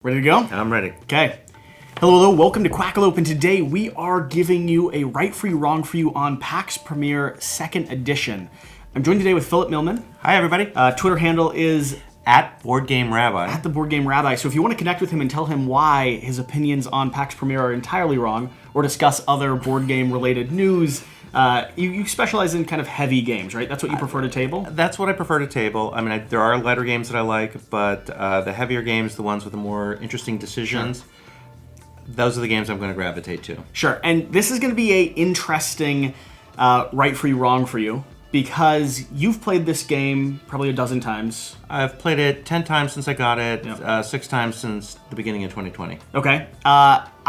Ready to go? I'm ready. Okay. Hello, welcome to Quackalope, and today we are giving you a right for you, wrong for you on Pax Pamir 2nd edition. I'm joined today with Philip Millman. Hi, everybody. Twitter handle is At Board Game Rabbi. at the Board Game Rabbi. So if you want to connect with him and tell him why his opinions on Pax Pamir are entirely wrong, or discuss other board game related news, you specialize in kind of heavy games, right? That's what you prefer to table? That's what I prefer to table. I mean, there are lighter games that I like, but the heavier games, the ones with the more interesting decisions, those are the games I'm going to gravitate to. Sure. And this is going to be a interesting right for you, wrong for you, because you've played this game probably a dozen times. I've played it 10 times since I got it, 6 times since the beginning of 2020. Okay.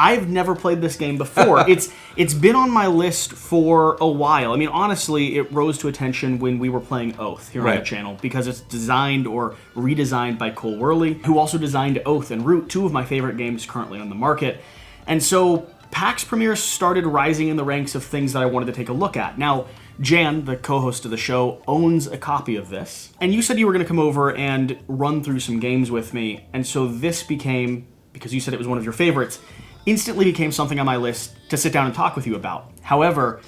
I've never played this game before. It's been on my list for a while. I mean, honestly, it rose to attention when we were playing Oath here on the channel, because it's designed or redesigned by Wehrle, who also designed Oath and Root, two of my favorite games currently on the market. And so Pax Pamir started rising in the ranks of things that I wanted to take a look at. Now, Jan, the co-host of the show, owns a copy of this. And you said you were going to come over and run through some games with me. And so this became, because you said it was one of your favorites, instantly became something on my list to sit down and talk with you about. However,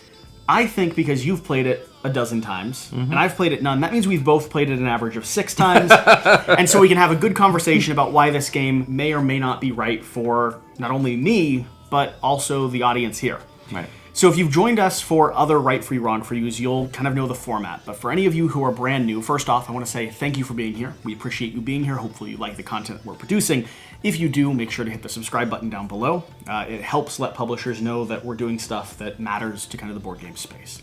I think because you've played it a dozen times, and I've played it none, that means we've both played it an average of 6 times. And so we can have a good conversation about why this game may or may not be right for not only me, but also the audience here. Right. So if you've joined us for other right for you, wrong for yous, you'll kind of know the format. But for any of you who are brand new, first off, I want to say thank you for being here. We appreciate you being here. Hopefully you like the content we're producing. If you do, make sure to hit the subscribe button down below. It helps let publishers know that we're doing stuff that matters to kind of the board game space.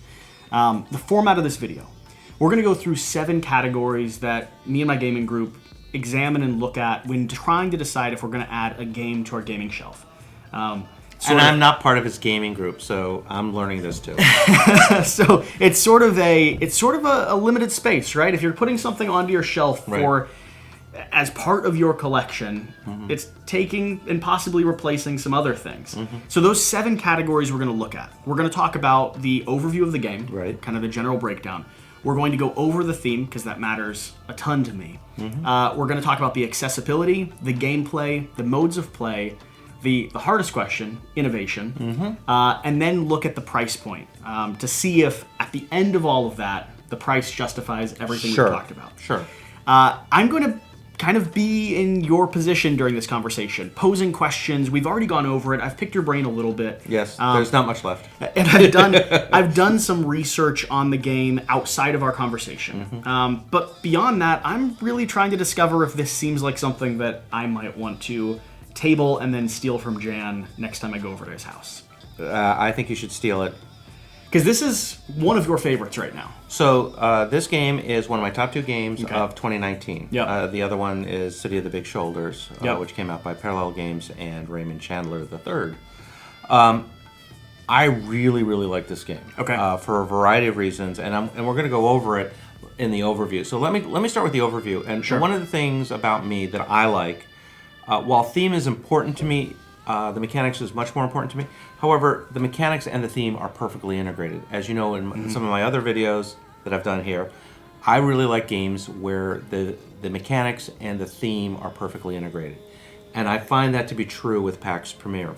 The format of this video, we're going to go through 7 categories that me and my gaming group examine and look at when trying to decide if we're going to add a game to our gaming shelf. I'm not part of his gaming group, so I'm learning this too. So it's sort of a limited space, right? If you're putting something onto your shelf for as part of your collection, it's taking and possibly replacing some other things. So those 7 categories we're going to look at. We're going to talk about the overview of the game, kind of the general breakdown. We're going to go over the theme, because that matters a ton to me. We're going to talk about the accessibility, the gameplay, the modes of play, the hardest question, innovation, and then look at the price point to see if, at the end of all of that, the price justifies everything we've talked about. Sure. I'm going to kind of be in your position during this conversation, posing questions. We've already gone over it. I've picked your brain a little bit. Yes, there's not much left. And I've done some research on the game outside of our conversation. But beyond that, I'm really trying to discover if this seems like something that I might want to table and then steal from Jan next time I go over to his house. I think you should steal it. Because this is one of your favorites right now. So this game is one of my top 2 games of 2019. The other one is City of the Big Shoulders, which came out by Parallel Games and Raymond Chandler III. I really, really like this game for a variety of reasons, and we're going to go over it in the overview. So let me start with the overview. And one of the things about me that I like, while theme is important to me, the mechanics is much more important to me. However, the mechanics and the theme are perfectly integrated. As you know, in some of my other videos that I've done here, I really like games where the mechanics and the theme are perfectly integrated. And I find that to be true with Pax Pamir.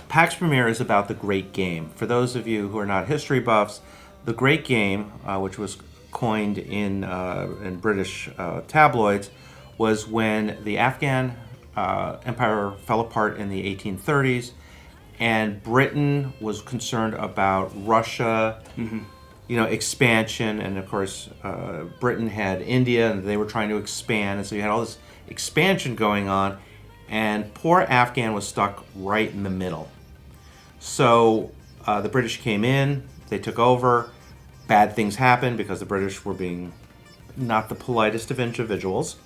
Pax Pamir is about the Great Game. For those of you who are not history buffs, the Great Game, which was coined in British tabloids, was when the Afghan Empire fell apart in the 1830s, and Britain was concerned about Russia, expansion, and of course Britain had India, and they were trying to expand, and so you had all this expansion going on, and poor Afghan was stuck right in the middle. So the British came in, they took over, bad things happened because the British were being not the politest of individuals.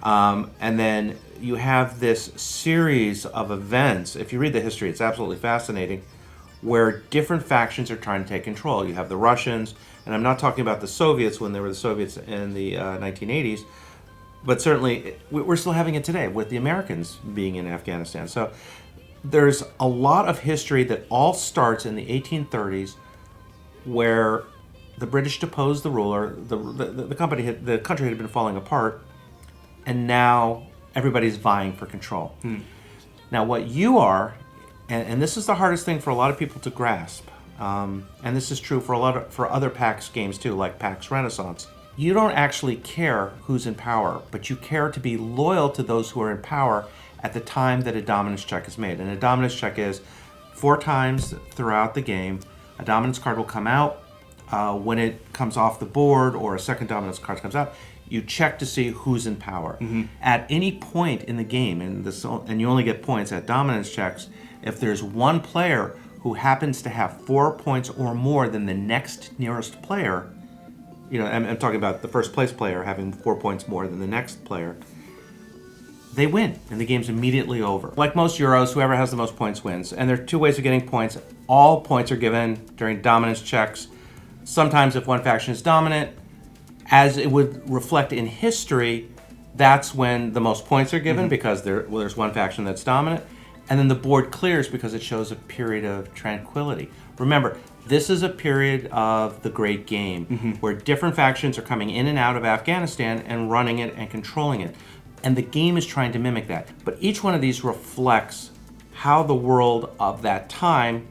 And then you have this series of events. If you read the history, it's absolutely fascinating, where different factions are trying to take control. You have the Russians, and I'm not talking about the Soviets when they were the Soviets in the 1980s, but certainly we're still having it today with the Americans being in Afghanistan. So there's a lot of history that all starts in the 1830s, where the British deposed the ruler, the country had been falling apart, and now everybody's vying for control. Now, what you are, and this is the hardest thing for a lot of people to grasp, and this is true for other PAX games too, like PAX Renaissance. You don't actually care who's in power, but you care to be loyal to those who are in power at the time that a dominance check is made. And a dominance check is 4 times throughout the game, a dominance card will come out. When it comes off the board or a second dominance card comes out, you check to see who's in power. At any point in the game, and you only get points at dominance checks, if there's one player who happens to have 4 points or more than the next nearest player, I'm talking about the first place player having 4 points more than the next player, they win, and the game's immediately over. Like most Euros, whoever has the most points wins. And there are 2 ways of getting points. All points are given during dominance checks. Sometimes if one faction is dominant, as it would reflect in history, that's when the most points are given because there's one faction that's dominant. And then the board clears because it shows a period of tranquility. Remember, this is a period of the Great Game where different factions are coming in and out of Afghanistan and running it and controlling it. And the game is trying to mimic that. But each one of these reflects how the world of that time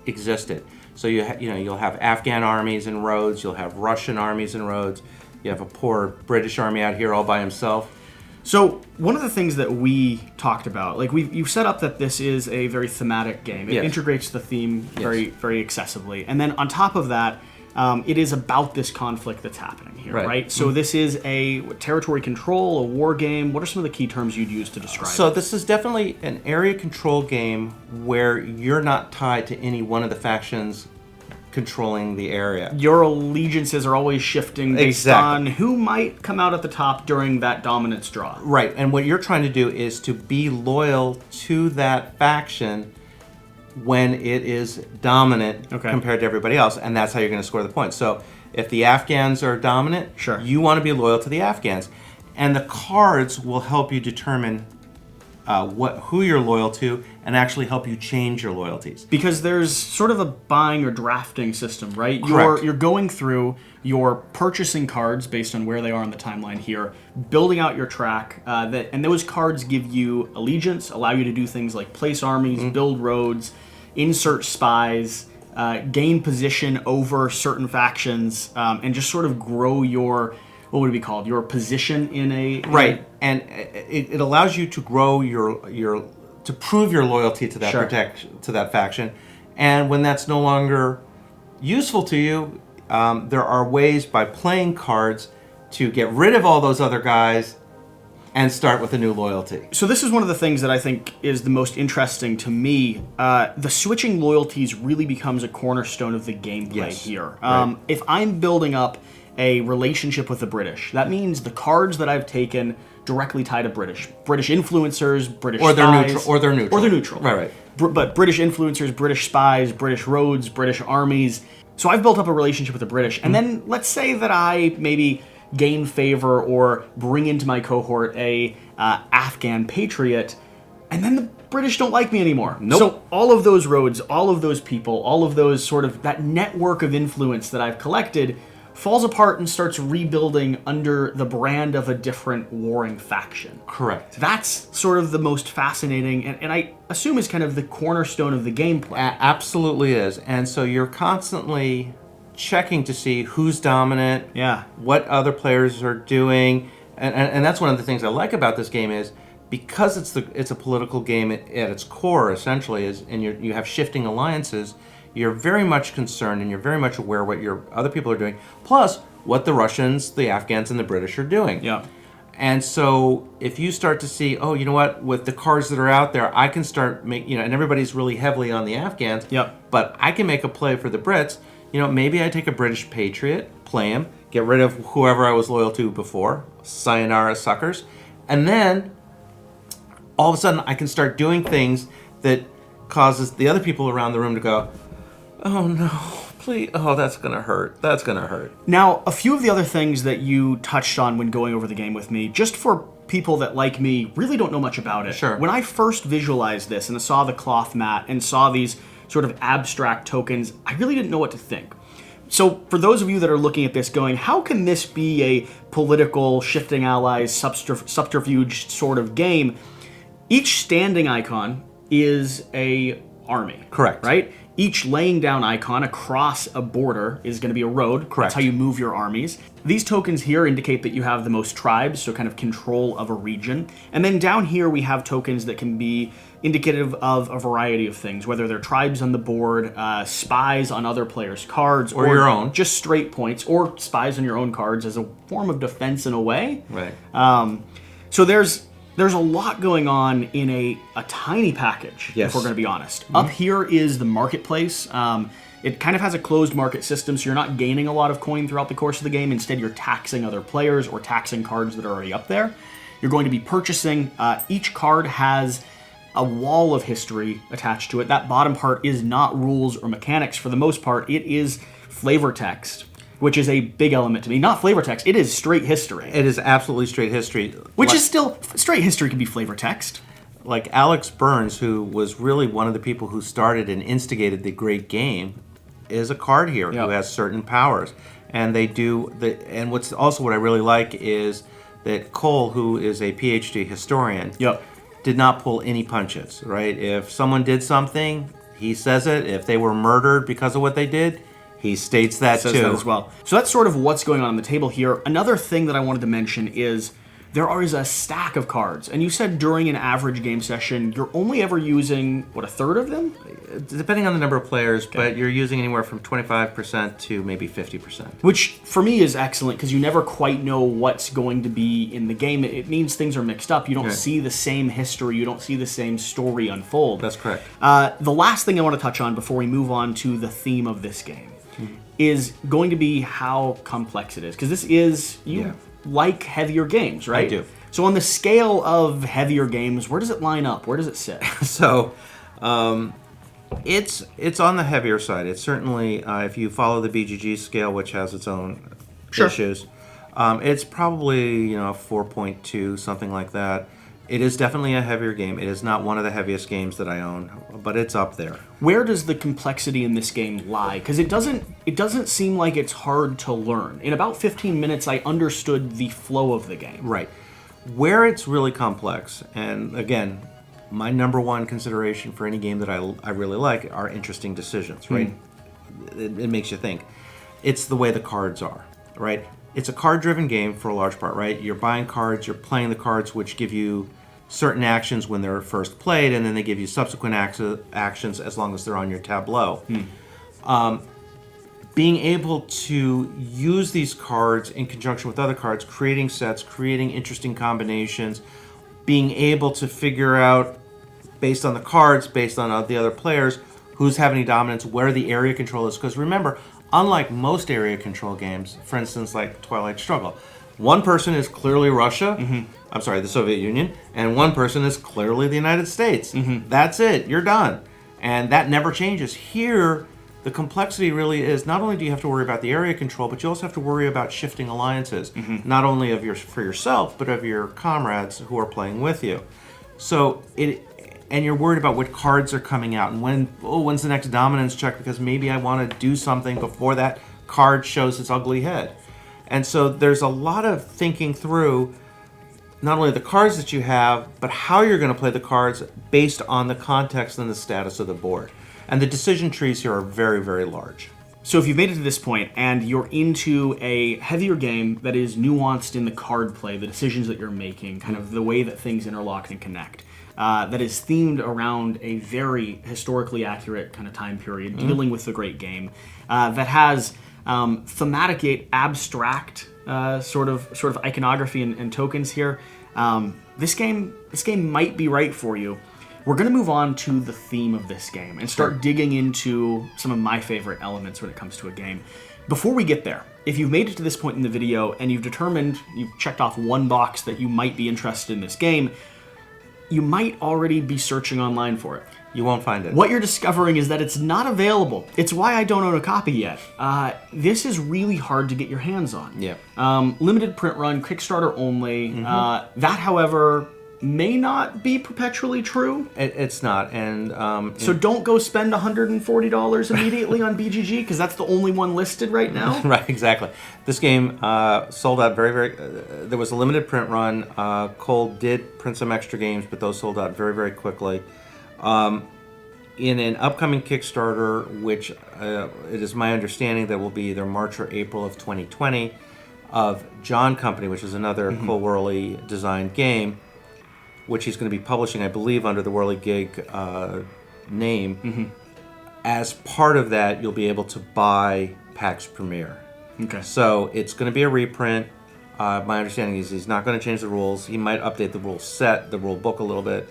existed. So you'll have Afghan armies in Rhodes, you'll have Russian armies in Rhodes, you have a poor British army out here all by himself. So one of the things that we talked about, like you've set up that this is a very thematic game. It integrates the theme very, very accessibly. And then on top of that, it is about this conflict that's happening here, right? So this is a territory control, a war game. What are some of the key terms you'd use to describe it? So this is definitely an area control game where you're not tied to any one of the factions controlling the area. Your allegiances are always shifting based on who might come out at the top during that dominance draw. Right, and what you're trying to do is to be loyal to that faction when it is dominant compared to everybody else, and that's how you're going to score the points. So if the Afghans are dominant, you want to be loyal to the Afghans. And the cards will help you determine who you're loyal to and actually help you change your loyalties. Because there's sort of a buying or drafting system, right? Correct. You're going through, you're purchasing cards based on where they are on the timeline here, building out your track, and those cards give you allegiance, allow you to do things like place armies, build roads, insert spies, gain position over certain factions, and just sort of grow your, what would it be called? Your position in a... Right, and it allows you to grow to prove your loyalty to that to that faction. And when that's no longer useful to you, there are ways by playing cards to get rid of all those other guys and start with a new loyalty. So this is one of the things that I think is the most interesting to me. The switching loyalties really becomes a cornerstone of the gameplay here. If I'm building up a relationship with the British, that means the cards that I've taken directly tie to British influencers, British spies, or they're neutral. Right. But British influencers, British spies, British roads, British armies. So I've built up a relationship with the British, and then let's say that I maybe gain favor or bring into my cohort a Afghan patriot, and then the British don't like me anymore. So all of those roads, all of those people, all of those sort of that network of influence that I've collected falls apart and starts rebuilding under the brand of a different warring faction. Correct. That's sort of the most fascinating, and I assume is kind of the cornerstone of the gameplay. Absolutely is. And so you're constantly checking to see who's dominant, what other players are doing, and that's one of the things I like about this game is because it's a political game at its core essentially and you have shifting alliances. You're very much concerned and you're very much aware what your other people are doing, plus what the Russians, the Afghans, and the British are doing. Yeah. And so if you start to see, oh, you know what, with the cards that are out there, I can start and everybody's really heavily on the Afghans. But I can make a play for the Brits. Maybe I take a British patriot, play him, get rid of whoever I was loyal to before, sayonara suckers, and then all of a sudden I can start doing things that causes the other people around the room to go, oh no, please, oh, that's gonna hurt. That's gonna hurt. Now, a few of the other things that you touched on when going over the game with me, just for people that, like me, really don't know much about it. Sure. When I first visualized this and saw the cloth mat and saw these sort of abstract tokens, I really didn't know what to think. So for those of you that are looking at this going, how can this be a political, shifting allies, subterfuge sort of game? Each standing icon is a army. Correct. Right? Each laying down icon across a border is going to be a road. Correct. That's how you move your armies. These tokens here indicate that you have the most tribes, so kind of control of a region. And then down here we have tokens that can be indicative of a variety of things, whether they're tribes on the board, spies on other players' cards, or your own. Just straight points, or spies on your own cards as a form of defense in a way. Right. So there's a lot going on in a tiny package, yes. if we're going to be honest. Mm-hmm. Up here is the marketplace. It kind of has a closed market system, so you're not gaining a lot of coin throughout the course of the game. Instead, you're taxing other players or taxing cards that are already up there. You're going to be purchasing. Each card has a wall of history attached to it. That bottom part is not rules or mechanics for the most part. It is flavor text, which is a big element to me. Not flavor text, it is straight history. It is absolutely straight history. Which is still, straight history can be flavor text. Like Alex Burns, who was really one of the people who started and instigated the great game, is a card hero who has certain powers. And they do, and what I really like is that Cole, who is a PhD historian, did not pull any punches, right? If someone did something, he says it. If they were murdered because of what they did, he states that too. That as well. So that's sort of what's going on the table here. Another thing that I wanted to mention is there is a stack of cards. And you said during an average game session, you're only ever using, a third of them? Depending on the number of players, but you're using anywhere from 25% to maybe 50%. Which, for me, is excellent, because you never quite know what's going to be in the game. It means things are mixed up. You don't see the same history. You don't see the same story unfold. That's correct. The last thing I want to touch on before we move on to the theme of this game is going to be how complex it is. Because this is... like heavier games, right? I do. So on the scale of heavier games, where does it line up? Where does it sit? So, it's on the heavier side. It's certainly, if you follow the BGG scale, which has its own issues, it's probably 4.2, something like that. It is definitely a heavier game. It is not one of the heaviest games that I own, but it's up there. Where does the complexity in this game lie? Because it doesn't seem like it's hard to learn. In about 15 minutes, I understood the flow of the game. Right. Where it's really complex, and again, my number one consideration for any game that I really like are interesting decisions, right? It makes you think. It's the way the cards are, right? It's a card-driven game for a large part, right? You're buying cards, you're playing the cards, which give you certain actions when they're first played, and then they give you subsequent actions as long as they're on your tableau. Being able to use these cards in conjunction with other cards, creating sets, creating interesting combinations, being able to figure out, based on the cards, based on the other players, who's having dominance, where the area control is. Because remember, unlike most area control games, for instance, like Twilight Struggle, one person is clearly Russia, I'm sorry, the Soviet Union, and one person is clearly the United States. That's it, you're done. And that never changes. Here, the complexity really is, not only do you have to worry about the area control, but you also have to worry about shifting alliances, not only for yourself, but of your comrades who are playing with you. So and you're worried about what cards are coming out, and when's the next dominance check, because maybe I want to do something before that card shows its ugly head. And so there's a lot of thinking through not only the cards that you have, but how you're going to play the cards based on the context and the status of the board. And the decision trees here are very, very large. So if you've made it to this point and you're into a heavier game that is nuanced in the card play, the decisions that you're making, kind of the way that things interlock and connect, that is themed around a very historically accurate kind of time period, dealing with the great game, that has thematic, abstract sort of iconography and tokens here. This game might be right for you. We're going to move on to the theme of this game and start digging into some of my favorite elements when it comes to a game. Before we get there, if you've made it to this point in the video and you've checked off one box that you might be interested in this game, you might already be searching online for it. You won't find it. What you're discovering is that it's not available. It's why I don't own a copy yet. This is really hard to get your hands on. Yeah. Limited print run, Kickstarter only. That, however, may not be perpetually true. It's not, and so don't go spend $140 immediately on BGG because that's the only one listed right now. Right, exactly. This game sold out very. There was a limited print run. Cole did print some extra games, but those sold out very quickly. In an upcoming Kickstarter, which it is my understanding that will be either March or April of 2020, of John Company, which is another Cole Wehrle designed game, which he's going to be publishing, I believe, under the Wehrle Gig name. As part of that, you'll be able to buy Pax Pamir. Okay. So it's going to be a reprint. My understanding is he's not going to change the rules. He might update the rule set, the rule book a little bit,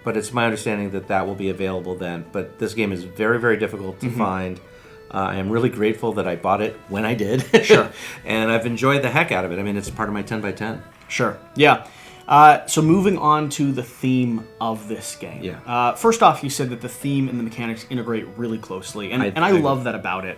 but it's my understanding that that will be available then. But this game is very difficult to find. I am really grateful that I bought it when I did. Sure. And I've enjoyed the heck out of it. I mean, it's part of my 10 by 10. Sure. Yeah. So moving on to the theme of this game. Yeah. First off, you said that the theme and the mechanics integrate really closely, and I love that about it,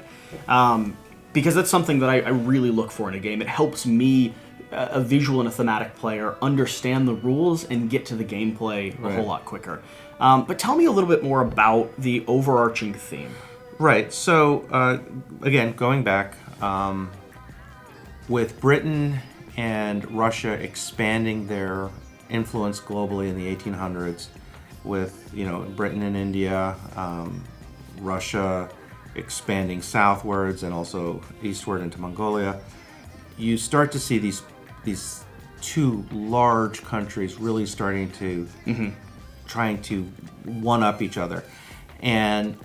because that's something that I really look for in a game. It helps me, a visual and a thematic player, understand the rules and get to the gameplay a whole lot quicker. But tell me a little bit more about the overarching theme. Right. So, again, going back, with Britain and Russia expanding their influence globally in the 1800s, with Britain and India, Russia expanding southwards and also eastward into Mongolia, you start to see these two large countries really starting to trying to one-up each other, and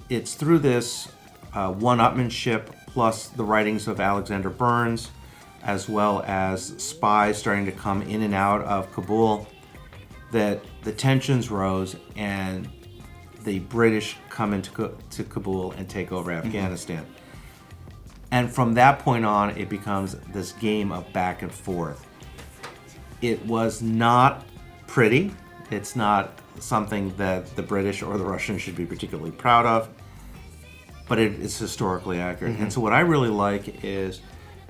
it's through this one-upmanship plus the writings of Alexander Burns, as well as spies starting to come in and out of Kabul, that the tensions rose and the British come into Kabul and take over Afghanistan. And from that point on, it becomes this game of back and forth. It was not pretty. It's not something that the British or the Russians should be particularly proud of, but it is historically accurate. And so what I really like is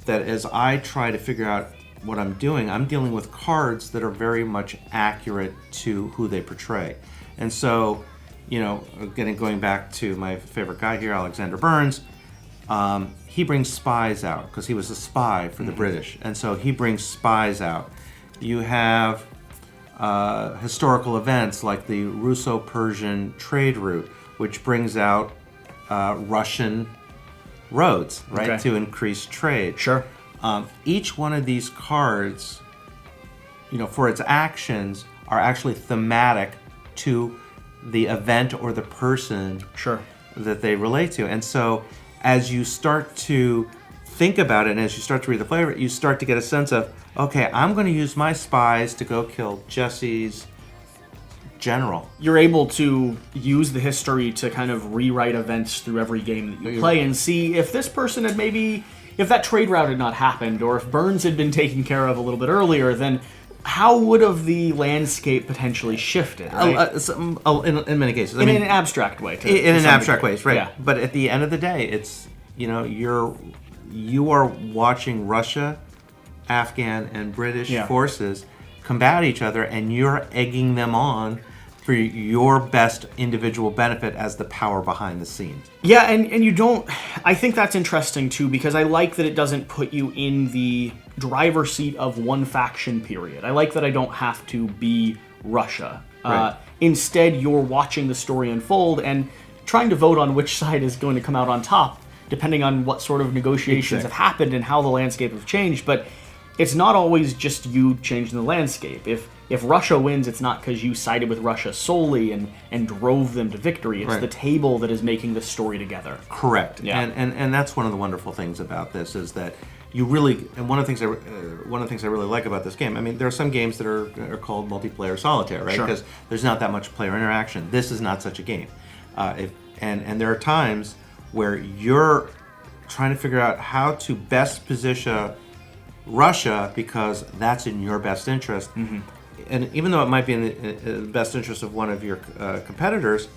that as I try to figure out what I'm doing, I'm dealing with cards that are very much accurate to who they portray. And so, going back to my favorite guy here, Alexander Burns, he brings spies out because he was a spy for the British. And so he brings spies out. You have historical events like the Russo-Persian trade route, which brings out Russian roads, right, to increase trade. Sure. Each one of these cards, for its actions, are actually thematic to the event or the person that they relate to. And so as you start to think about it and as you start to read the flavor, you start to get a sense of, okay, I'm going to use my spies to go kill Jesse's general. You're able to use the history to kind of rewrite events through every game that you play and see if this person had if that trade route had not happened, or if Burns had been taken care of a little bit earlier, then how would have the landscape potentially shifted, right? In many cases. In an abstract way. In an abstract way, right. Yeah. But at the end of the day, it's, you are watching Russia, Afghan, and British forces combat each other, and you're egging them on for your best individual benefit as the power behind the scenes. Yeah, and you don't... I think that's interesting, too, because I like that it doesn't put you in the driver's seat of one faction, period. I like that I don't have to be Russia. Right. Instead, you're watching the story unfold and trying to vote on which side is going to come out on top, depending on what sort of negotiations have happened and how the landscape has changed. But it's not always just you changing the landscape. If Russia wins, it's not because you sided with Russia solely and drove them to victory. It's the table that is making the story together. Correct. Yeah. And that's one of the wonderful things about this is that you really, and one of the things I really like about this game. I mean, there are some games that are called multiplayer solitaire, right? Because there's not that much player interaction. This is not such a game, and there are times where you're trying to figure out how to best position Russia because that's in your best interest. And even though it might be in the best interest of one of your competitors,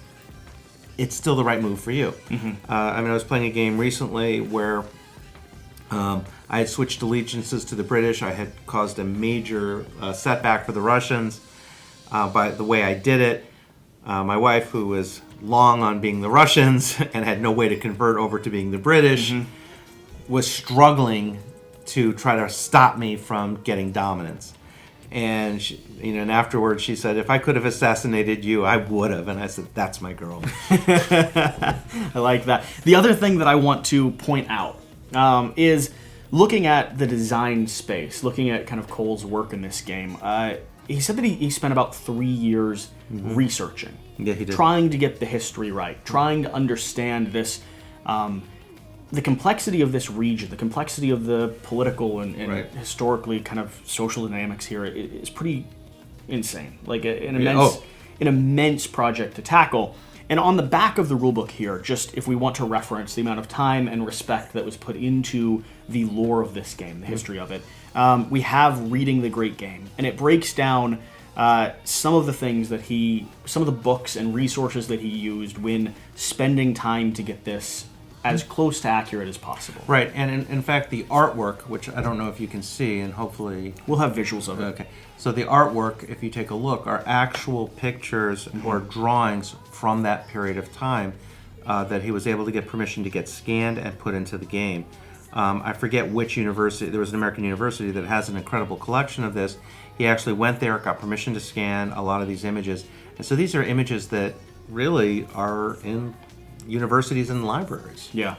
it's still the right move for you. I mean, I was playing a game recently where I had switched allegiances to the British. I had caused a major setback for the Russians by the way I did it. My wife, who was long on being the Russians and had no way to convert over to being the British, was struggling to try to stop me from getting dominance. And she, and afterwards she said, "If I could have assassinated you, I would have." And I said, "That's my girl." I like that. The other thing that I want to point out is looking at the design space, looking at kind of Cole's work in this game. He said that he spent about 3 years researching. Yeah, he did. Trying to get the history right, trying to understand this, the complexity of this region, the complexity of the political and historically kind of social dynamics here is pretty insane. Like an immense project to tackle. And on the back of the rulebook here, just if we want to reference the amount of time and respect that was put into the lore of this game, the history of it, we have Reading the Great Game. And it breaks down some of the things that some of the books and resources that he used when spending time to get this as close to accurate as possible. Right, and in fact, the artwork, which I don't know if you can see, and hopefully... We'll have visuals of it. Okay, so the artwork, if you take a look, are actual pictures or drawings from that period of time that he was able to get permission to get scanned and put into the game. I forget which university, there was an American university that has an incredible collection of this. He actually went there, got permission to scan a lot of these images. And so these are images that really are in universities and libraries. Yeah.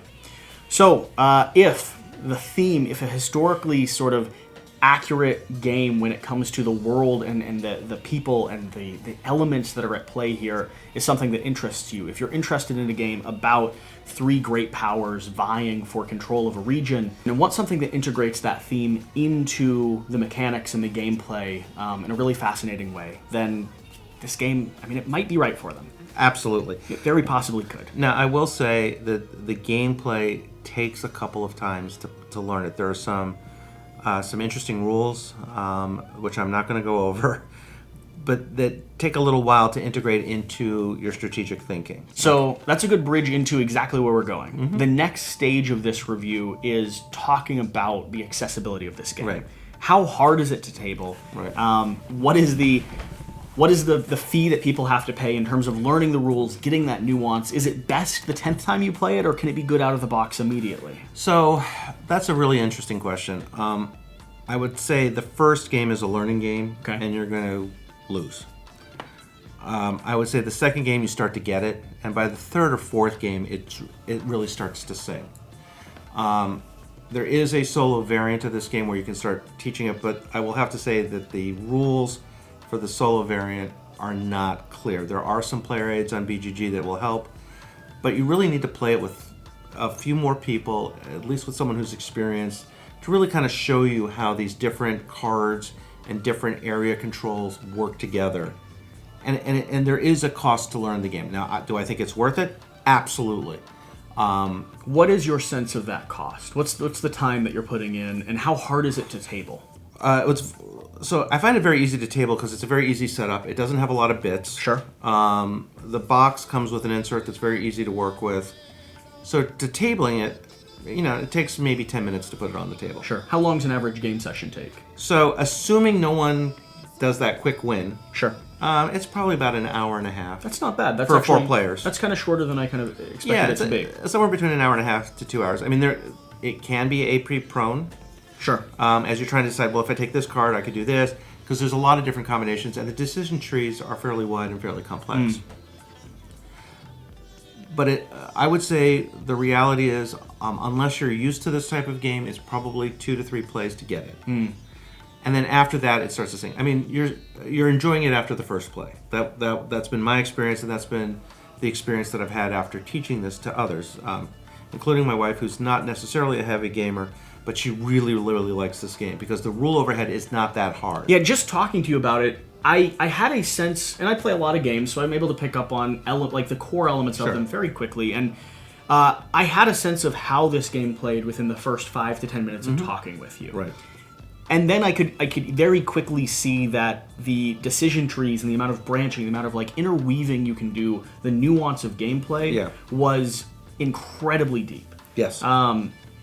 So if a historically sort of accurate game when it comes to the world and the people and the elements that are at play here is something that interests you, if you're interested in a game about three great powers vying for control of a region and want something that integrates that theme into the mechanics and the gameplay in a really fascinating way, then this game, it might be right for them. Absolutely. It very possibly could. Now, I will say that the gameplay takes a couple of times to learn it. There are some interesting rules, which I'm not going to go over, but that take a little while to integrate into your strategic thinking. So that's a good bridge into exactly where we're going. The next stage of this review is talking about the accessibility of this game. Right. How hard is it to table? Right. What is the fee that people have to pay in terms of learning the rules, getting that nuance? Is it best the 10th time you play it, or can it be good out of the box immediately? So that's a really interesting question. I would say the first game is a learning game, and you're going to lose. I would say the second game you start to get it, and by the third or fourth game it really starts to sing. There is a solo variant of this game where you can start teaching it, but I will have to say that the rules for the solo variant are not clear. There are some player aids on BGG that will help, but you really need to play it with a few more people, at least with someone who's experienced, to really kind of show you how these different cards and different area controls work together. And there is a cost to learn the game. Now, do I think it's worth it? Absolutely. What is your sense of that cost? What's the time that you're putting in, and how hard is it to table? So I find it very easy to table because it's a very easy setup. It doesn't have a lot of bits. Sure. The box comes with an insert that's very easy to work with. So to tabling it, it takes maybe 10 minutes to put it on the table. Sure. How long does an average game session take? So assuming no one does that quick win. Sure. It's probably about an hour and a half. That's not bad. That's for actually, 4 players. That's kind of shorter than I kind of expected it to be. Somewhere between an hour and a half to 2 hours. It can be AP prone. Sure. As you're trying to decide, well, if I take this card, I could do this, because there's a lot of different combinations, and the decision trees are fairly wide and fairly complex. But I would say the reality is, unless you're used to this type of game, it's probably 2 to 3 plays to get it. And then after that, it starts to sing. You're enjoying it after the first play. That's been my experience, and that's been the experience that I've had after teaching this to others, including my wife, who's not necessarily a heavy gamer, but she really, really likes this game because the rule overhead is not that hard. Yeah, just talking to you about it, I had a sense, and I play a lot of games, so I'm able to pick up on the core elements of them very quickly, and I had a sense of how this game played within the first 5 to 10 minutes of talking with you. Right. And then I could very quickly see that the decision trees and the amount of branching, the amount of interweaving you can do, the nuance of gameplay was incredibly deep. Yes.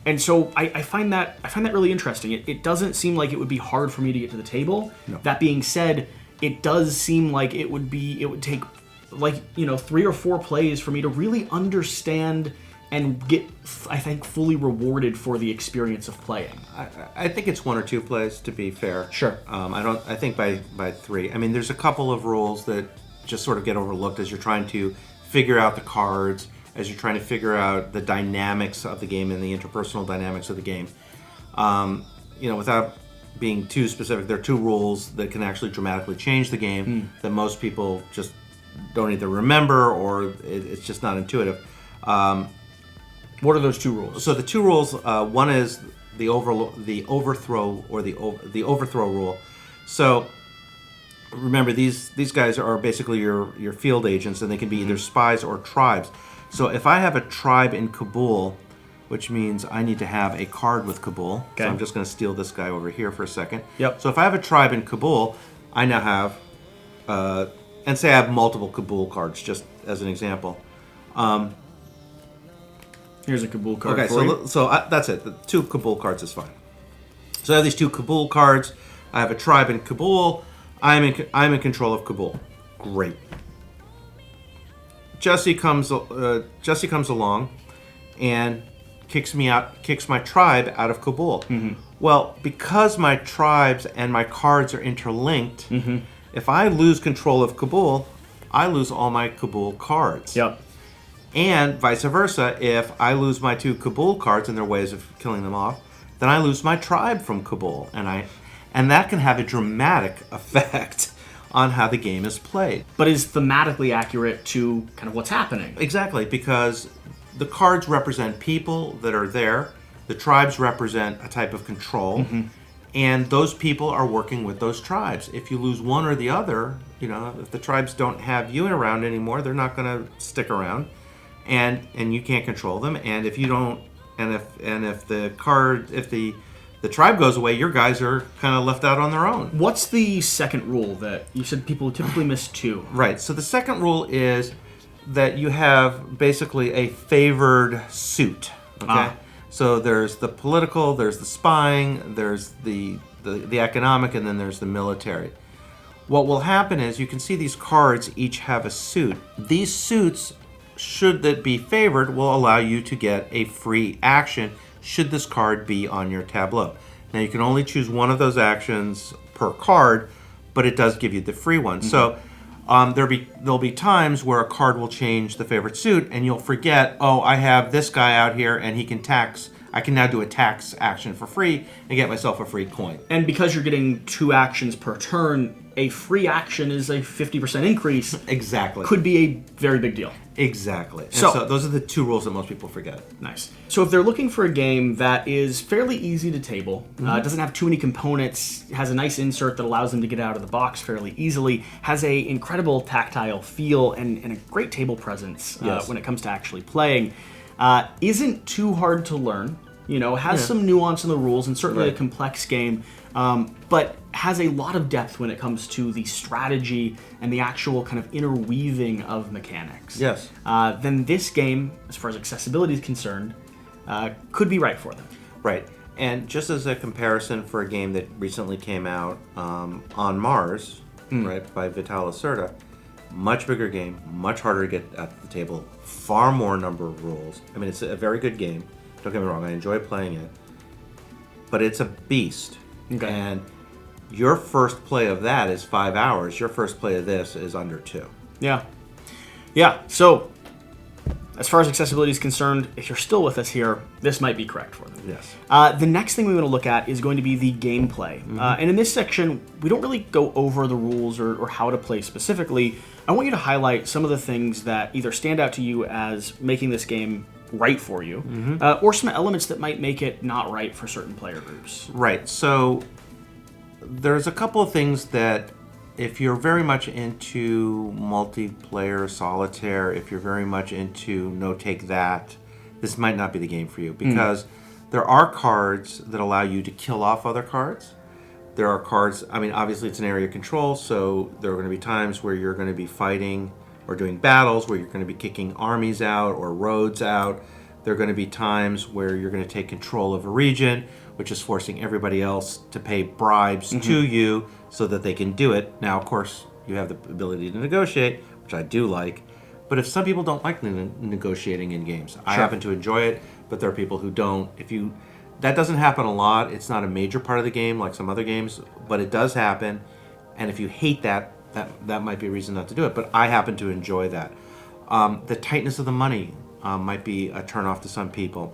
And so I find that really interesting. It doesn't seem like it would be hard for me to get to the table. No. That being said, it does seem like it would take like 3 or 4 plays for me to really understand and get, I think, fully rewarded for the experience of playing. I think it's 1 or 2 plays, to be fair. Sure. I think by 3. I mean, there's a couple of rules that just sort of get overlooked as you're trying to figure out the cards, as you're trying to figure out the dynamics of the game and the interpersonal dynamics of the game. Without being too specific, there are 2 rules that can actually dramatically change the game that most people just don't either remember or it's just not intuitive. What are those 2 rules? So the 2 rules, one is the overthrow or the overthrow rule. So remember, these guys are basically your field agents, and they can be either spies or tribes. So if I have a tribe in Kabul, which means I need to have a card with Kabul. Okay. So I'm just going to steal this guy over here for a second. Yep. So if I have a tribe in Kabul, I now have, and say I have multiple Kabul cards, just as an example. Here's a Kabul card. Okay, so that's it. The 2 Kabul cards is fine. So I have these 2 Kabul cards. I have a tribe in Kabul. I'm in control of Kabul. Great. Jesse comes along and kicks my tribe out of Kabul. Mm-hmm. Well, because my tribes and my cards are interlinked, if I lose control of Kabul, I lose all my Kabul cards. Yep. And vice versa, if I lose my 2 Kabul cards and their ways of killing them off, then I lose my tribe from Kabul, and that can have a dramatic effect on how the game is played. But is thematically accurate to kind of what's happening. Exactly, because the cards represent people that are there, the tribes represent a type of control, and those people are working with those tribes. If you lose one or the other, if the tribes don't have you around anymore, they're not going to stick around, and you can't control them. And if you don't, if the tribe goes away, your guys are kind of left out on their own. What's the second rule that you said people typically miss 2? Right. So the second rule is that you have basically a favored suit. Okay. So there's the political, there's the spying, there's the economic, and then there's the military. What will happen is you can see these cards each have a suit. These suits, should that be favored, will allow you to get a free action should this card be on your tableau. Now you can only choose one of those actions per card, but it does give you the free one. So there'll be times where a card will change the favorite suit, and you'll forget, I have this guy out here, and he can tax. I can now do a tax action for free and get myself a free coin. And because you're getting 2 actions per turn, a free action is a 50% increase. Exactly. Could be a very big deal. Exactly. And so those are the 2 rules that most people forget. Nice. So if they're looking for a game that is fairly easy to table, doesn't have too many components, has a nice insert that allows them to get out of the box fairly easily, has a incredible tactile feel and a great table presence when it comes to actually playing, isn't too hard to learn, has some nuance in the rules and certainly a complex game, but has a lot of depth when it comes to the strategy and the actual kind of interweaving of mechanics. Yes. Then this game, as far as accessibility is concerned, could be right for them. Right. And just as a comparison for a game that recently came out, On Mars, right, by Vital Lacerda, much bigger game, much harder to get at the table, far more number of rules. I mean, it's a very good game. Don't get me wrong, I enjoy playing it. But it's a beast. Okay. And your first play of that is 5 hours. Your first play of this is under 2. Yeah. Yeah. So, as far as accessibility is concerned, if you're still with us here, this might be correct for them. Yes. The next thing we want to look at is going to be the gameplay. And in this section, we don't really go over the rules or how to play specifically. I want you to highlight some of the things that either stand out to you as making this game right for you, or some elements that might make it not right for certain player groups. Right. So there's a couple of things that if you're very much into multiplayer solitaire, if you're very much into no take that, this might not be the game for you, because there are cards that allow you to kill off other cards. There are cards, I mean, obviously it's an area control, so there are going to be times where you're going to be fighting or doing battles where you're going to be kicking armies out or roads out. There are going to be times where you're going to take control of a region, which is forcing everybody else to pay bribes to you so that they can do it. Now, of course, you have the ability to negotiate, which I do like. But if some people don't like negotiating in games, I happen to enjoy it, but there are people who don't. That doesn't happen a lot. It's not a major part of the game like some other games, but it does happen. And if you hate that might be a reason not to do it. But I happen to enjoy that. The tightness of the money might be a turnoff to some people.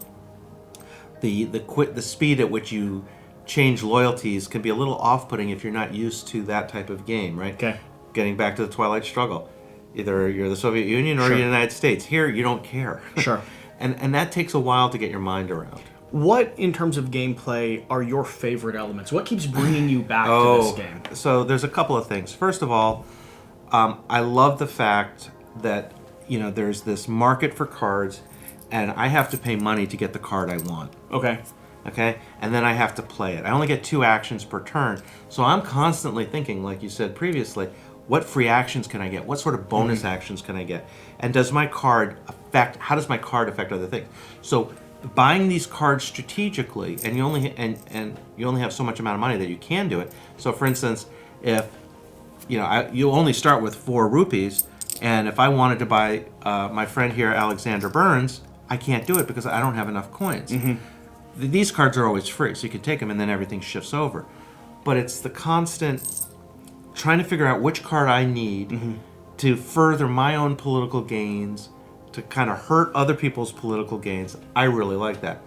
The speed at which you change loyalties can be a little off-putting if you're not used to that type of game, right? Okay. Getting back to the Twilight Struggle. Either you're the Soviet Union or the United States. Here, you don't care. Sure. And that takes a while to get your mind around. What, in terms of gameplay, are your favorite elements? What keeps bringing you back to this game? So there's a couple of things. First of all, I love the fact that there's this market for cards, and I have to pay money to get the card I want. Okay. And then I have to play it. I only get 2 actions per turn, so I'm constantly thinking, like you said previously, what free actions can I get? What sort of bonus actions can I get? And how does my card affect other things? So buying these cards strategically, and you only have so much amount of money that you can do it. So for instance, if you only start with 4 rupees, and if I wanted to buy my friend here, Alexander Burns, I can't do it because I don't have enough coins. These cards are always free, so you can take them and then everything shifts over. But it's the constant trying to figure out which card I need to further my own political gains, to kind of hurt other people's political gains. I really like that.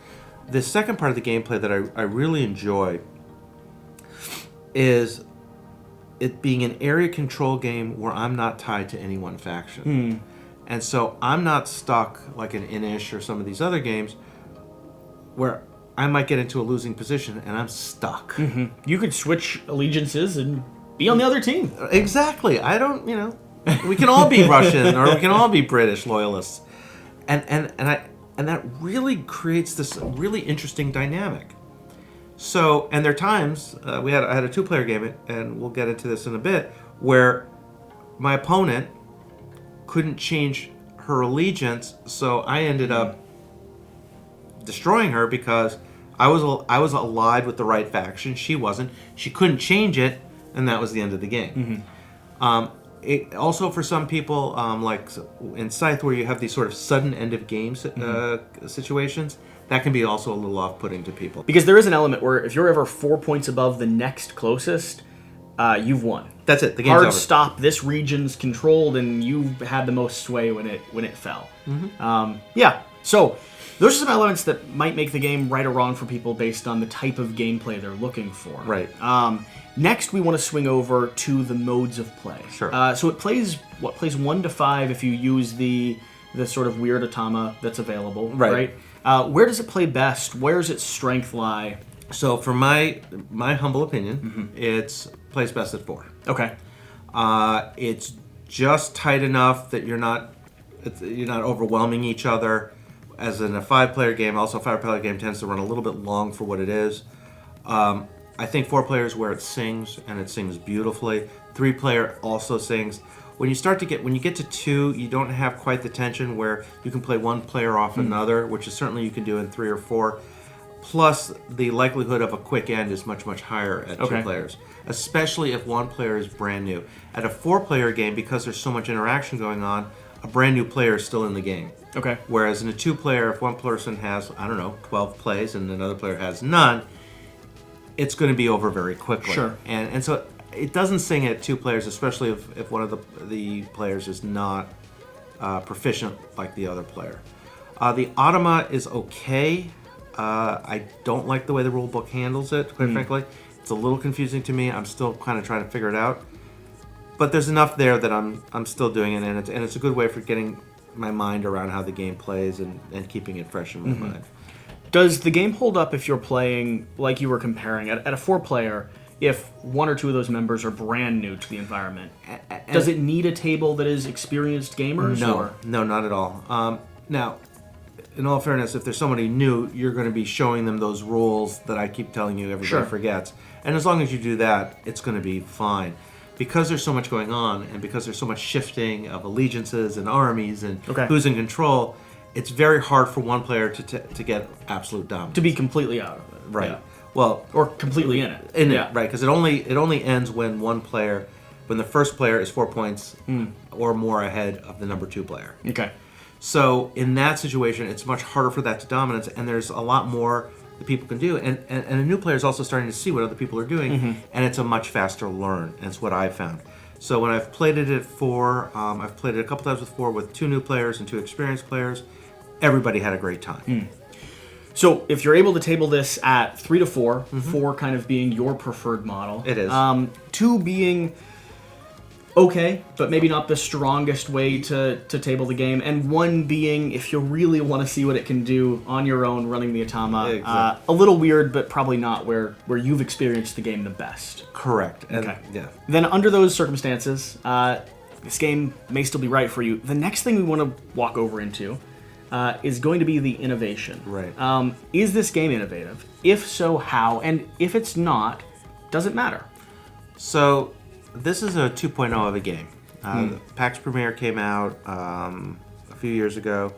The second part of the gameplay that I really enjoy is it being an area control game where I'm not tied to any one faction. And so I'm not stuck like an Inish or some of these other games where I might get into a losing position and I'm stuck. You could switch allegiances and be on the other team. Exactly. I don't, we can all be Russian or we can all be British loyalists. And that really creates this really interesting dynamic. So, and there are times, I had a 2-player game, and we'll get into this in a bit, where my opponent couldn't change her allegiance, so I ended up destroying her because I was allied with the right faction. She wasn't. She couldn't change it, and that was the end of the game. It also, for some people, like in Scythe, where you have these sort of sudden end of game situations, that can be also a little off-putting to people. Because there is an element where if you're ever 4 points above the next closest, you've won. That's it. The game's Hard over. stop. This region's controlled, and you had the most sway when it fell. So those are some elements that might make the game right or wrong for people based on the type of gameplay they're looking for. Right. Next, we want to swing over to the modes of play. Sure. So it plays 1 to 5 if you use the sort of weird automa that's available. Right. Where does it play best? Where does its strength lie? So, for my humble opinion, it plays best at 4. Okay. It's just tight enough that you're not overwhelming each other. As in a 5-player game, also a 5-player game tends to run a little bit long for what it is. I think 4 players where it sings, and it sings beautifully. 3-player also sings. When you get to 2, you don't have quite the tension where you can play one player off another, which is certainly you can do in 3 or 4. Plus, the likelihood of a quick end is much, much higher at 2 players, especially if 1 player is brand new. At a 4-player game, because there's so much interaction going on, a brand new player is still in the game. Okay. Whereas in a 2-player, if one person has, 12 plays and another player has none, it's going to be over very quickly. Sure. And so it doesn't sing at 2 players, especially if one of the players is not proficient like the other player. The automa is okay. I don't like the way the rulebook handles it, quite frankly. It's a little confusing to me. I'm still kind of trying to figure it out. But there's enough there that I'm still doing it, and it's a good way for getting my mind around how the game plays and keeping it fresh in my mind. Does the game hold up if you're playing, like you were comparing, at a 4-player, if 1 or 2 of those members are brand new to the environment? Does it need a table that is experienced gamers? No, not at all. Now, in all fairness, if there's somebody new, you're going to be showing them those rules that I keep telling you everybody forgets. And as long as you do that, it's going to be fine. Because there's so much going on, and because there's so much shifting of allegiances and armies and who's in control, it's very hard for one player to get absolute dominance. To be completely out of it. Right. Yeah. Well, or completely in it. Right, because it only ends when when the first player is 4 points or more ahead of the number 2 player. Okay. So in that situation, it's much harder for that to dominance, and there's a lot more that people can do. And a new player is also starting to see what other people are doing, and it's a much faster learn. And it's what I've found. So when I've played it at 4, I've played it a couple times with 4 with 2 new players and 2 experienced players. Everybody had a great time. So if you're able to table this at 3 to 4, 4 kind of being your preferred model. It is. 2 being okay, but maybe not the strongest way to table the game, and 1 being, if you really want to see what it can do on your own running the Atama, exactly. a little weird, but probably not where you've experienced the game the best. Correct. And, okay. Yeah. Then under those circumstances, this game may still be right for you. The next thing we want to walk over into is going to be the innovation. Right. Is this game innovative? If so, how? And if it's not, does it matter? So this is a 2.0 of a game. Pax Pamir came out a few years ago.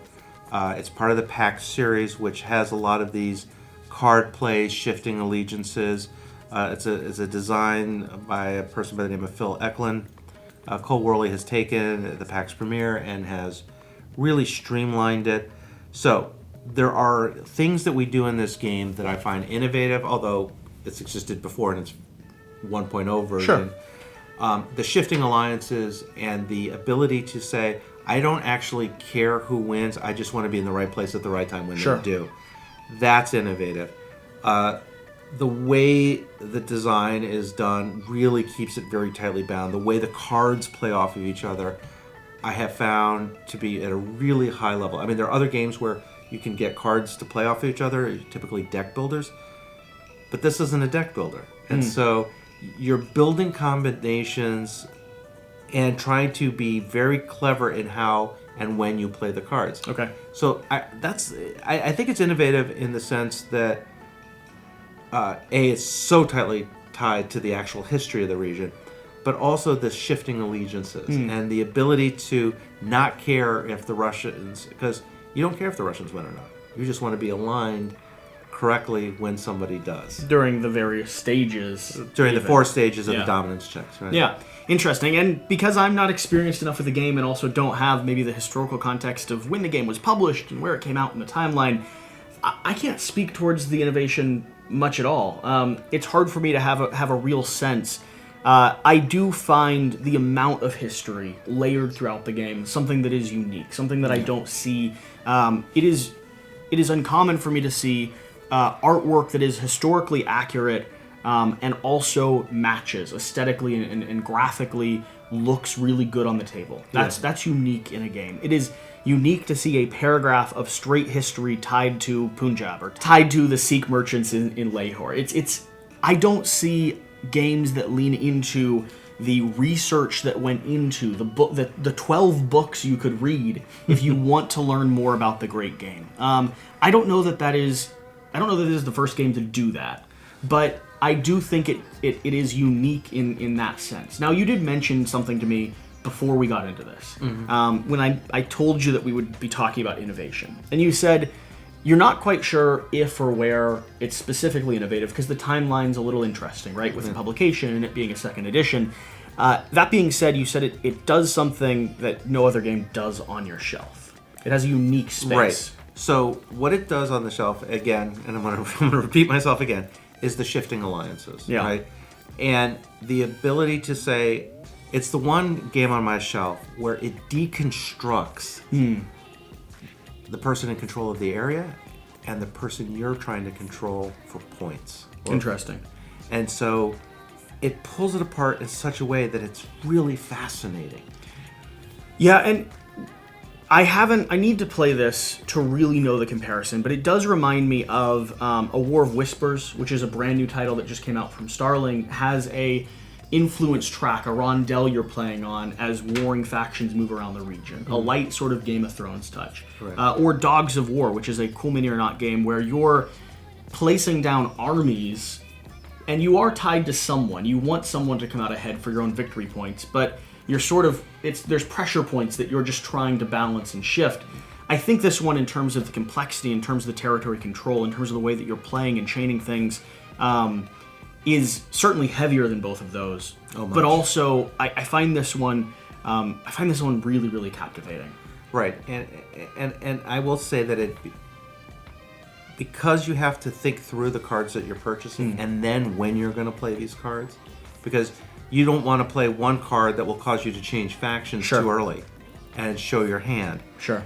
It's part of the Pax series, which has a lot of these card plays, shifting allegiances. It's a design by a person by the name of Phil Eklund. Cole Wehrle has taken the Pax Pamir and has really streamlined it. So there are things that we do in this game that I find innovative, although it's existed before and it's 1.0 version. Sure. The shifting alliances and the ability to say, I don't actually care who wins, I just want to be in the right place at the right time when they do. That's innovative. The way the design is done really keeps it very tightly bound. The way the cards play off of each other, I have found to be at a really high level. I mean, there are other games where you can get cards to play off of each other, typically deck builders, but this isn't a deck builder. And so you're building combinations and trying to be very clever in how and when you play the cards. Okay. So I think it's innovative in the sense that it's so tightly tied to the actual history of the region, but also the shifting allegiances and the ability to not care if the Russians, because you don't care if the Russians win or not. You just want to be aligned correctly when somebody does. During the various stages. During the 4 stages of the dominance checks, right? Yeah, interesting. And because I'm not experienced enough with the game and also don't have maybe the historical context of when the game was published and where it came out in the timeline, I can't speak towards the innovation much at all. It's hard for me to have a real sense. I do find the amount of history layered throughout the game something that is unique, something that I don't see. It is uncommon for me to see artwork that is historically accurate and also matches aesthetically and graphically, looks really good on the table. That's unique in a game. It is unique to see a paragraph of straight history tied to Punjab or tied to the Sikh merchants in Lahore. I don't see games that lean into the research that went into the book, the 12 books you could read if you want to learn more about the great game. I don't know that this is the first game to do that, but I do think it is unique in that sense. Now, you did mention something to me before we got into this, when I told you that we would be talking about innovation, and you said you're not quite sure if or where it's specifically innovative because the timeline's a little interesting, right, with the publication and it being a second edition. That being said, you said it does something that no other game does on your shelf. It has a unique space. Right. So what it does on the shelf, again, and I'm going to repeat myself again, is the shifting alliances. Yeah. Right? And the ability to say, it's the one game on my shelf where it deconstructs the person in control of the area and the person you're trying to control for points. Interesting. And so it pulls it apart in such a way that it's really fascinating. Yeah, and I need to play this to really know the comparison, but it does remind me of A War of Whispers, which is a brand new title that just came out from Starling, has a influence track, a rondel you're playing on as warring factions move around the region. A light sort of Game of Thrones touch. Right. Or Dogs of War, which is a cool mini or not game where you're placing down armies and you are tied to someone. You want someone to come out ahead for your own victory points, but you're sort of, there's pressure points that you're just trying to balance and shift. I think this one, in terms of the complexity, in terms of the territory control, in terms of the way that you're playing and chaining things, is certainly heavier than both of those. But also, I find this one really, really captivating. Right, and I will say that because you have to think through the cards that you're purchasing and then when you're going to play these cards, because you don't want to play one card that will cause you to change factions too early and show your hand. Sure.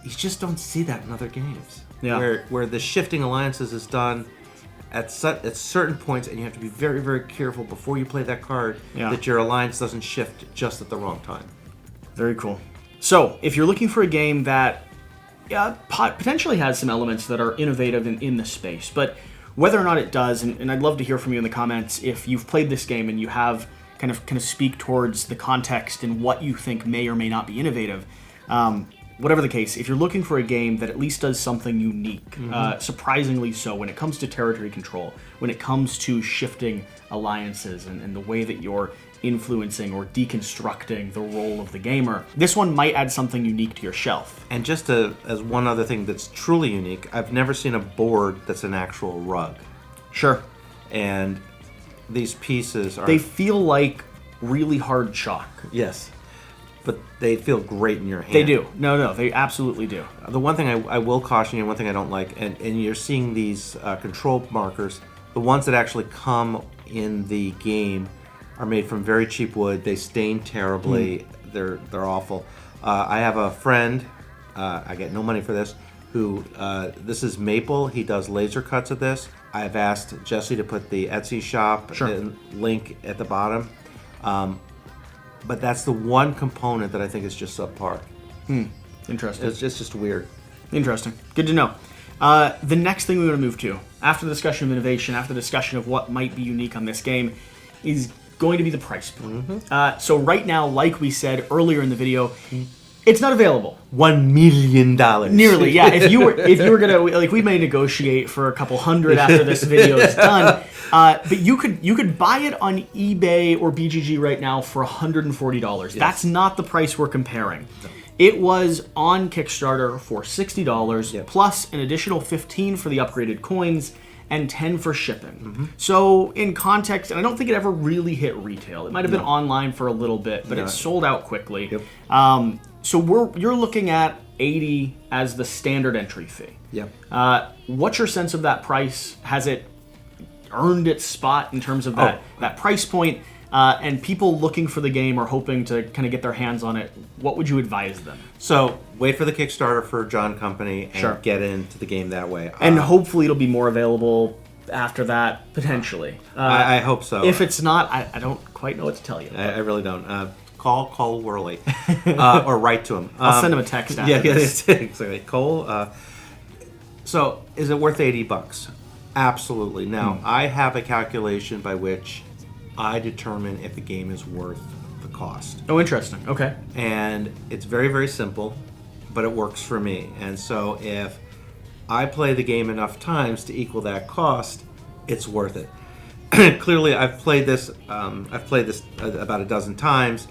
You just don't see that in other games. Yeah. Where the shifting alliances is done at certain points, and you have to be very, very careful before you play that card that your alliance doesn't shift just at the wrong time. Very cool. So, if you're looking for a game that potentially has some elements that are innovative in the space, but whether or not it does, and I'd love to hear from you in the comments if you've played this game and you have kind of speak towards the context and what you think may or may not be innovative. Whatever the case, if you're looking for a game that at least does something unique, surprisingly so, when it comes to territory control, when it comes to shifting alliances and the way that you're influencing or deconstructing the role of the gamer, this one might add something unique to your shelf. And just as one other thing that's truly unique, I've never seen a board that's an actual rug. Sure. And these pieces are... They feel like really hard chalk. Yes. But they feel great in your hand. They do. No, they absolutely do. The one thing I will caution you, and one thing I don't like, and you're seeing these control markers, the ones that actually come in the game are made from very cheap wood. They stain terribly. They're awful. I have a friend, I get no money for this, who, this is maple. He does laser cuts of this. I've asked Jesse to put the Etsy shop link at the bottom. But that's the one component that I think is just subpar. Interesting. It's just weird. Interesting. Good to know. The next thing we want to move to, after the discussion of innovation, after the discussion of what might be unique on this game, is going to be the price point. So right now, like we said earlier in the video, it's not available. $1 million. Nearly, yeah. If you were gonna, like, we may negotiate for a couple hundred after this video is done. But you could buy it on eBay or BGG right now for $140. Yes. That's not the price we're comparing. No. It was on Kickstarter for $60 plus an additional $15 for the upgraded coins and $10 for shipping. So in context, and I don't think it ever really hit retail. It might have been online for a little bit, but it sold out quickly. So you're looking at $80 as the standard entry fee. What's your sense of that price? Has it earned its spot in terms of that price point? And people looking for the game or hoping to kind of get their hands on it, what would you advise them? So wait for the Kickstarter for John Company and get into the game that way. And hopefully it'll be more available after that, potentially. I hope so. If it's not, I don't quite know what to tell you. I really don't. Call Wehrle or write to him. I'll send him a text after this. Exactly. Cole. So is it worth $80? Absolutely. Now, I have a calculation by which I determine if a game is worth the cost. Oh, interesting. Okay. And it's very, very simple, but it works for me. And so if I play the game enough times to equal that cost, it's worth it. Clearly, I've played this about a dozen times.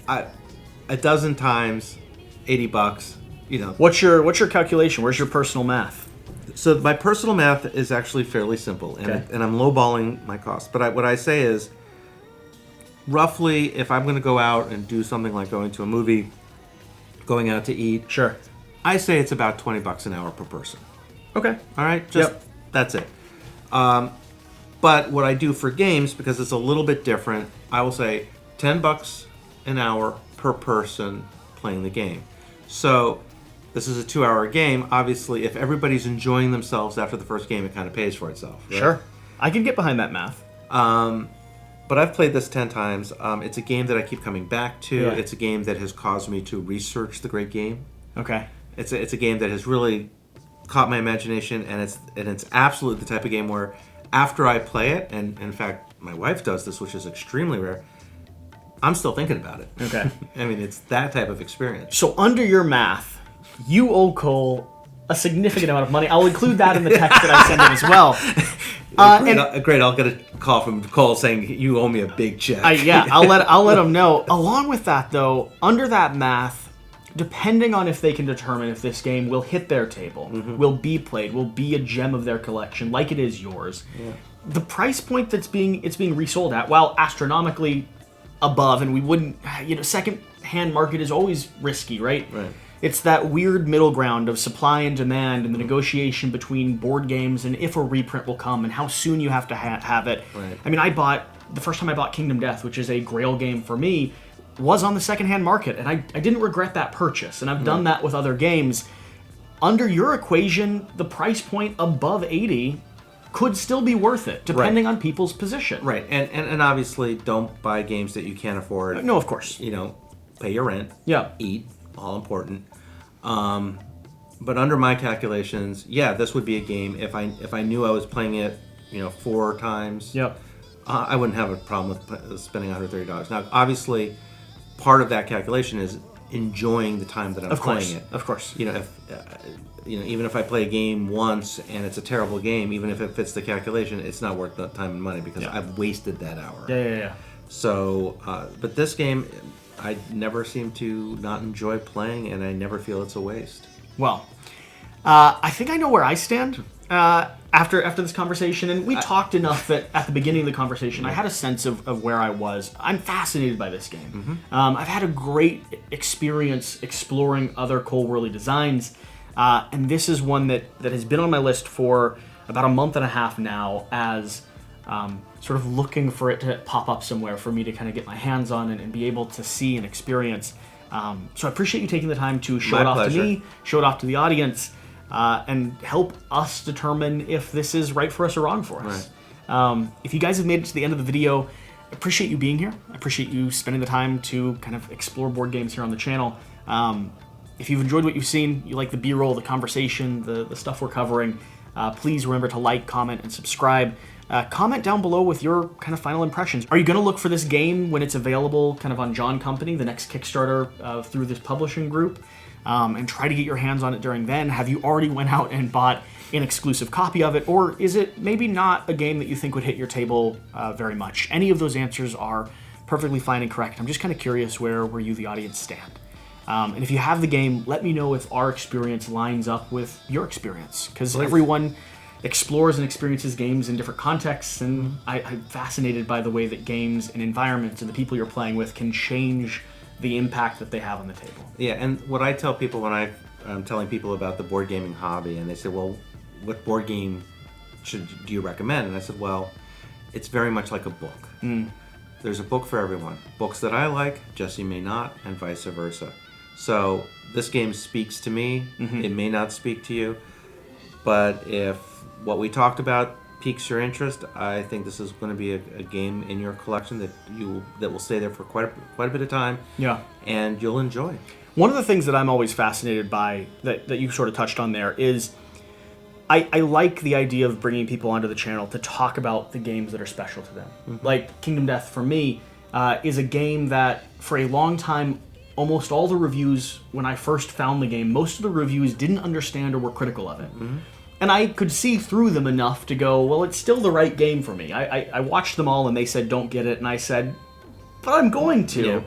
A dozen times, $80. You know. What's your calculation? Where's your personal math? So my personal math is actually fairly simple, and I'm lowballing my cost. But what I say is, roughly, if I'm going to go out and do something like going to a movie, going out to eat, I say it's about $20 an hour per person. Okay. All right. That's it. But what I do for games, because it's a little bit different, I will say $10 an hour per person playing the game. So this is a 2-hour game. Obviously, if everybody's enjoying themselves after the first game, it kind of pays for itself. Right? Sure. I can get behind that math. But I've played this 10 times. It's a game that I keep coming back to. Yeah. It's a game that has caused me to research the great game. Okay. It's a game that has really caught my imagination, and it's absolutely the type of game where after I play it, and in fact, my wife does this, which is extremely rare, I'm still thinking about it. Okay. I mean, it's that type of experience. So under your math, you owe Cole a significant amount of money. I'll include that in the text that I send him as well. Great, I'll get a call from Cole saying you owe me a big check. I'll let him know. Along with that, though, under that math, depending on if they can determine if this game will hit their table, will be played, will be a gem of their collection, like it is yours. Yeah. The price point that's being resold at, while astronomically above, and we wouldn't, second-hand market is always risky, right? Right. It's that weird middle ground of supply and demand and the negotiation between board games and if a reprint will come and how soon you have to have it. Right. I mean, the first time I bought Kingdom Death, which is a Grail game for me, was on the secondhand market, and I didn't regret that purchase, and I've done that with other games. Under your equation, the price point above 80 could still be worth it, depending on people's position. Right, and obviously don't buy games that you can't afford. No, of course. Pay your rent. Yeah. Eat, all important. But under my calculations, this would be a game if I knew I was playing it, 4 times. Yep. I wouldn't have a problem with spending $130. Now, obviously, part of that calculation is enjoying the time that I'm playing it. Of course. Even if I play a game once and it's a terrible game, even if it fits the calculation, it's not worth the time and money because I've wasted that hour. Yeah. So, but this game, I never seem to not enjoy playing, and I never feel it's a waste. Well, I think I know where I stand after this conversation, and we talked enough that at the beginning of the conversation, I had a sense of where I was. I'm fascinated by this game. I've had a great experience exploring other Cole Wehrle designs, and this is one that has been on my list for about a month and a half now as sort of looking for it to pop up somewhere for me to kind of get my hands on and be able to see and experience. So I appreciate you taking the time to show it off to me, show it off to the audience, and help us determine if this is right for us or wrong for us. Right. If you guys have made it to the end of the video, I appreciate you being here. I appreciate you spending the time to kind of explore board games here on the channel. If you've enjoyed what you've seen, you like the B-roll, the conversation, the stuff we're covering, please remember to like, comment, and subscribe. Comment down below with your kind of final impressions. Are you going to look for this game when it's available kind of on John Company, the next Kickstarter through this publishing group, and try to get your hands on it during then? Have you already went out and bought an exclusive copy of it, or is it maybe not a game that you think would hit your table very much? Any of those answers are perfectly fine and correct. I'm just kind of curious where you, the audience, stand. And if you have the game, let me know if our experience lines up with your experience, because everyone explores and experiences games in different contexts, and I'm fascinated by the way that games and environments and the people you're playing with can change the impact that they have on the table. Yeah, and what I tell people when I'm telling people about the board gaming hobby, and they say, well, what board game do you recommend? And I said, well, it's very much like a book. There's a book for everyone. Books that I like, Jesse may not, and vice versa. So this game speaks to me. It may not speak to you, but if what we talked about piques your interest, I think this is going to be a game in your collection that will stay there for quite a bit of time. Yeah, and you'll enjoy. One of the things that I'm always fascinated by that you sort of touched on there is I like the idea of bringing people onto the channel to talk about the games that are special to them. Like Kingdom Death for me is a game that for a long time, almost all the reviews when I first found the game, most of the reviews didn't understand or were critical of it. And I could see through them enough to go, well, it's still the right game for me. I watched them all and they said, don't get it. And I said, but I'm going to. Yeah.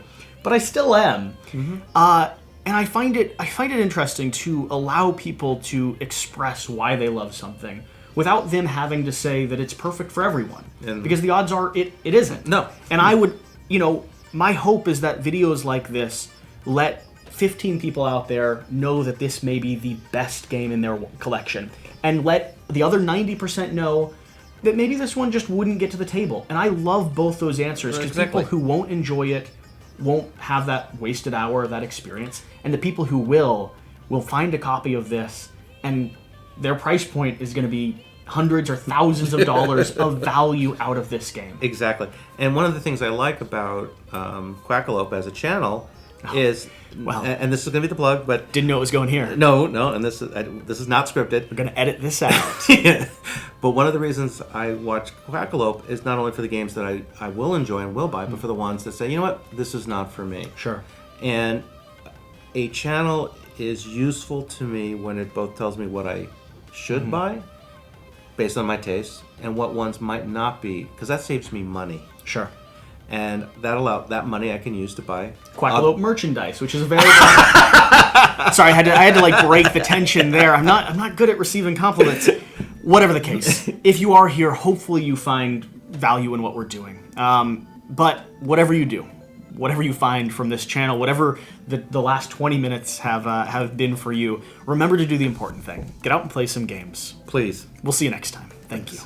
But I still am. And I find it interesting to allow people to express why they love something without them having to say that it's perfect for everyone. Because the odds are it isn't. No. And I would, my hope is that videos like this let 15 people out there know that this may be the best game in their collection, and let the other 90% know that maybe this one just wouldn't get to the table. And I love both those answers, because people who won't enjoy it won't have that wasted hour, that experience, and the people who will find a copy of this, and their price point is going to be hundreds or thousands of dollars of value out of this game. Exactly. And one of the things I like about Quackalope as a channel is, and this is going to be the plug, but didn't know it was going here. No, and this is not scripted. We're going to edit this out. But one of the reasons I watch Quackalope is not only for the games that I will enjoy and will buy, but for the ones that say, you know what, this is not for me. Sure. And a channel is useful to me when it both tells me what I should buy, based on my tastes, and what ones might not be, because that saves me money. Sure. And that money I can use to buy Quackalope merchandise, which is a very sorry, I had to like break the tension there. I'm not good at receiving compliments. Whatever the case, if you are here, hopefully you find value in what we're doing. But whatever you do, whatever you find from this channel, whatever the last 20 minutes have been for you, remember to do the important thing. Get out and play some games. Please. We'll see you next time. Thank you.